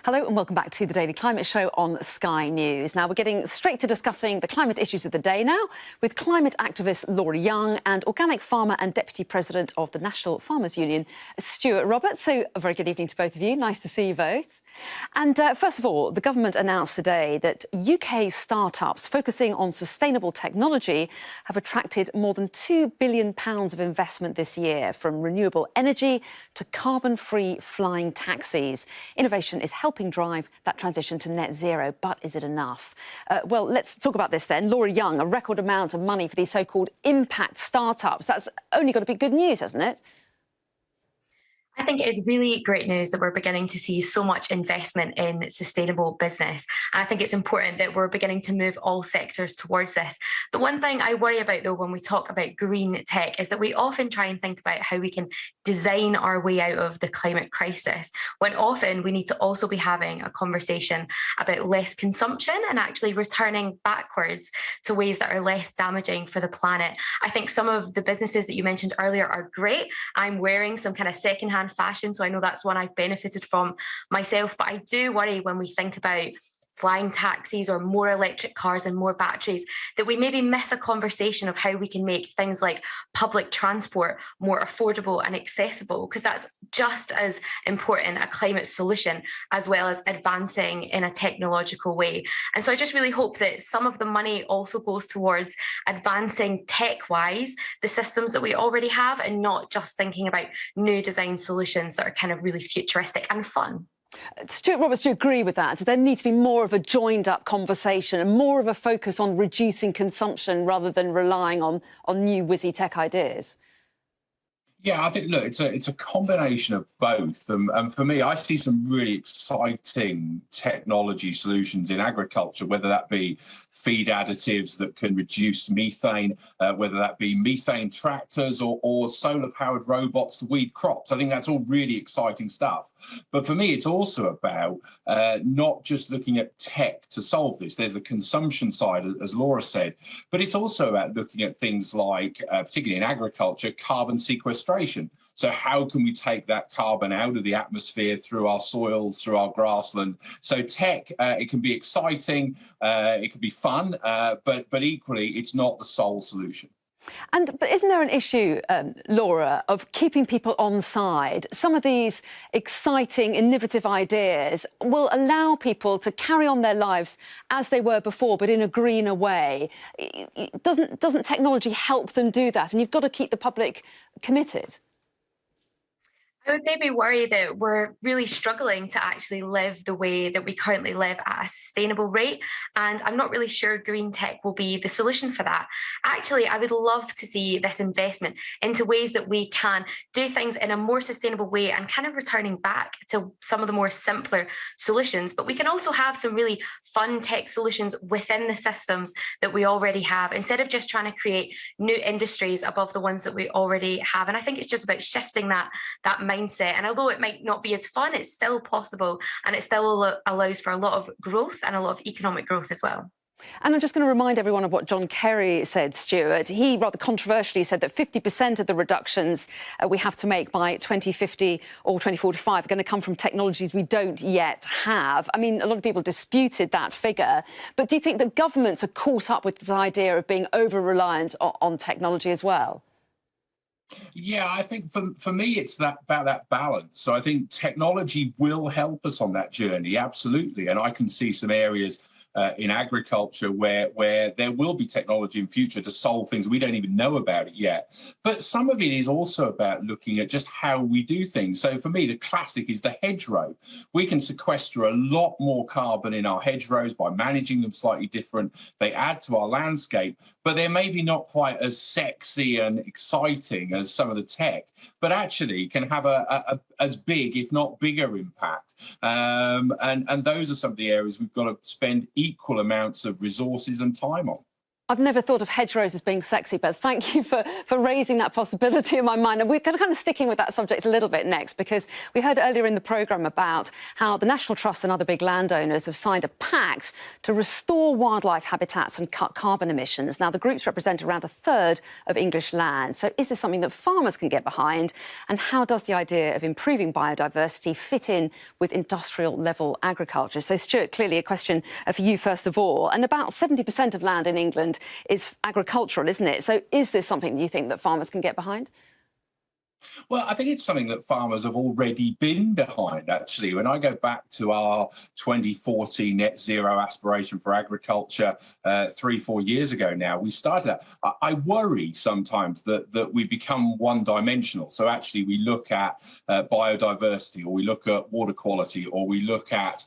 Hello and welcome back to the Daily Climate Show on Sky News. Now we're getting straight to discussing the climate issues of the day now with climate activist Laura Young and organic farmer and Deputy President of the National Farmers Union, Stuart Roberts. So a very good evening to both of you. Nice to see you both. And first of all, the government announced today that UK startups focusing on sustainable technology have attracted more than £2 billion of investment this year, from renewable energy to carbon-free flying taxis. Innovation is helping drive that transition to net zero, but is it enough? Well, let's talk about this then. Laura Young, a record amount of money for these so-called impact startups. That's only got to be good news, hasn't it? I think it is really great news that we're beginning to see so much investment in sustainable business. And I think it's important that we're beginning to move all sectors towards this. The one thing I worry about, though, when we talk about green tech is that we often try and think about how we can design our way out of the climate crisis, when often we need to also be having a conversation about less consumption and actually returning backwards to ways that are less damaging for the planet. I think some of the businesses that you mentioned earlier are great. I'm wearing some kind of secondhand fashion, so I know that's one I've benefited from myself, but I do worry when we think about flying taxis or more electric cars and more batteries, that we maybe miss a conversation of how we can make things like public transport more affordable and accessible, because that's just as important a climate solution as well as advancing in a technological way. And so I just really hope that some of the money also goes towards advancing tech-wise the systems that we already have, and not just thinking about new design solutions that are kind of really futuristic and fun. Stuart Roberts, do you agree with that? There needs to be more of a joined-up conversation and more of a focus on reducing consumption rather than relying on new whizzy tech ideas? Yeah, I think, look, it's a combination of both. And for me, I see some really exciting technology solutions in agriculture, whether that be feed additives that can reduce methane, whether that be methane tractors or solar-powered robots to weed crops. I think that's all really exciting stuff. But for me, it's also about not just looking at tech to solve this. There's the consumption side, as Laura said, but it's also about looking at things like, particularly in agriculture, carbon sequestration. So how can we take that carbon out of the atmosphere through our soils, through our grassland? So tech, it can be exciting, it can be fun, but equally, it's not the sole solution. But isn't there an issue, Laura, of keeping people on side? Some of these exciting, innovative ideas will allow people to carry on their lives as they were before, but in a greener way. Doesn't technology help them do that? And you've got to keep the public committed. I would maybe worry that we're really struggling to actually live the way that we currently live at a sustainable rate. And I'm not really sure green tech will be the solution for that. Actually, I would love to see this investment into ways that we can do things in a more sustainable way and kind of returning back to some of the more simpler solutions. But we can also have some really fun tech solutions within the systems that we already have, instead of just trying to create new industries above the ones that we already have. And I think it's just about shifting that mindset. And although it might not be as fun, it's still possible, and it still allows for a lot of growth and a lot of economic growth as well. And I'm just going to remind everyone of what John Kerry said, Stuart. He rather controversially said that 50% of the reductions we have to make by 2050 or 2045 are going to come from technologies we don't yet have. I mean, a lot of people disputed that figure. But do you think that governments are caught up with this idea of being over-reliant on technology as well? Yeah, I think for me, it's about that balance. So I think technology will help us on that journey, absolutely. And I can see some areas in agriculture where there will be technology in future to solve things we don't even know about it yet. But some of it is also about looking at just how we do things. So for me, the classic is the hedgerow. We can sequester a lot more carbon in our hedgerows by managing them slightly different. They add to our landscape, but they're maybe not quite as sexy and exciting as some of the tech, but actually can have a as big, if not bigger, impact. And those are some of the areas we've got to spend equal amounts of resources and time on. I've never thought of hedgerows as being sexy, but thank you for raising that possibility in my mind. And we're kind of sticking with that subject a little bit next, because we heard earlier in the programme about how the National Trust and other big landowners have signed a pact to restore wildlife habitats and cut carbon emissions. Now, the groups represent around a third of English land. So is this something that farmers can get behind? And how does the idea of improving biodiversity fit in with industrial level agriculture? So, Stuart, clearly a question for you first of all. And about 70% of land in England is agricultural, isn't it? So is this something you think that farmers can get behind? Well, I think it's something that farmers have already been behind, actually. When I go back to our 2040 net zero aspiration for agriculture 3-4 years ago now, we started that. I worry sometimes that we become one-dimensional. So actually we look at biodiversity, or we look at water quality, or we look at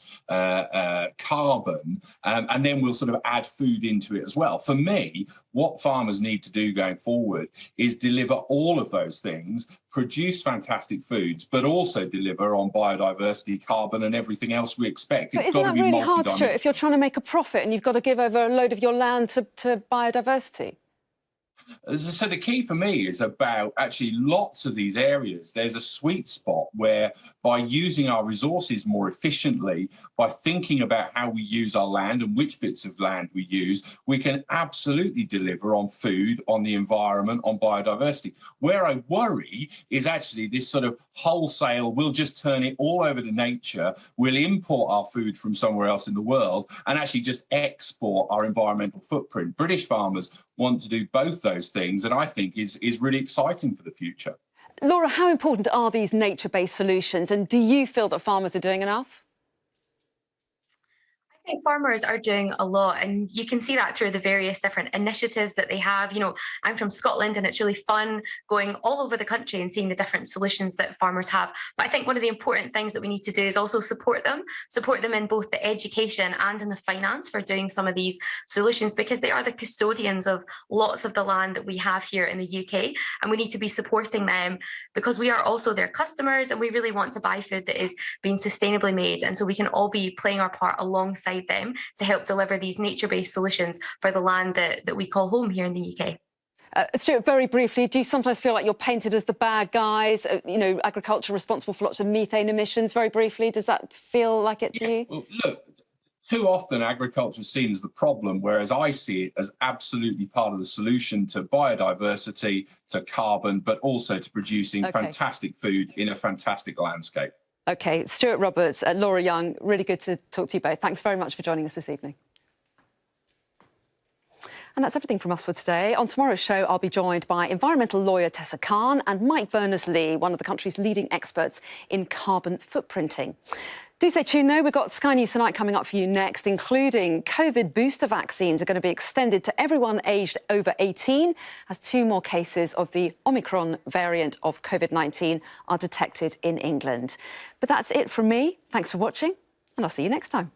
carbon, and then we'll sort of add food into it as well. For me, what farmers need to do going forward is deliver all of those things, produce fantastic foods, but also deliver on biodiversity, carbon, and everything else we expect. But isn't that really hard, Stuart, if you're trying to make a profit and you've got to give over a load of your land to biodiversity? So the key for me is about actually lots of these areas. There's a sweet spot where, by using our resources more efficiently, by thinking about how we use our land and which bits of land we use, we can absolutely deliver on food, on the environment, on biodiversity. Where I worry is actually this sort of wholesale, we'll just turn it all over to nature, we'll import our food from somewhere else in the world and actually just export our environmental footprint. British farmers want to do both those things, and I think is really exciting for the future. Laura, how important are these nature-based solutions, and do you feel that farmers are doing enough? I think farmers are doing a lot, and you can see that through the various different initiatives that they have. You know, I'm from Scotland, and it's really fun going all over the country and seeing the different solutions that farmers have. But I think one of the important things that we need to do is also support them in both the education and in the finance for doing some of these solutions, because they are the custodians of lots of the land that we have here in the UK, and we need to be supporting them because we are also their customers, and we really want to buy food that is being sustainably made. And so we can all be playing our part alongside them to help deliver these nature-based solutions for the land that we call home here in the UK. Stuart, very briefly, do you sometimes feel like you're painted as the bad guys? You know, agriculture responsible for lots of methane emissions. Very briefly, does that feel like it to you? Well, look, too often agriculture is seen as the problem, whereas I see it as absolutely part of the solution to biodiversity, to carbon, but also to producing fantastic food in a fantastic landscape. OK, Stuart Roberts, Laura Young, really good to talk to you both. Thanks very much for joining us this evening. And that's everything from us for today. On tomorrow's show, I'll be joined by environmental lawyer Tessa Khan and Mike Berners-Lee, one of the country's leading experts in carbon footprinting. Do stay tuned, though. We've got Sky News Tonight coming up for you next, including COVID booster vaccines are going to be extended to everyone aged over 18 as 2 more cases of the Omicron variant of COVID-19 are detected in England. But that's it from me. Thanks for watching, and I'll see you next time.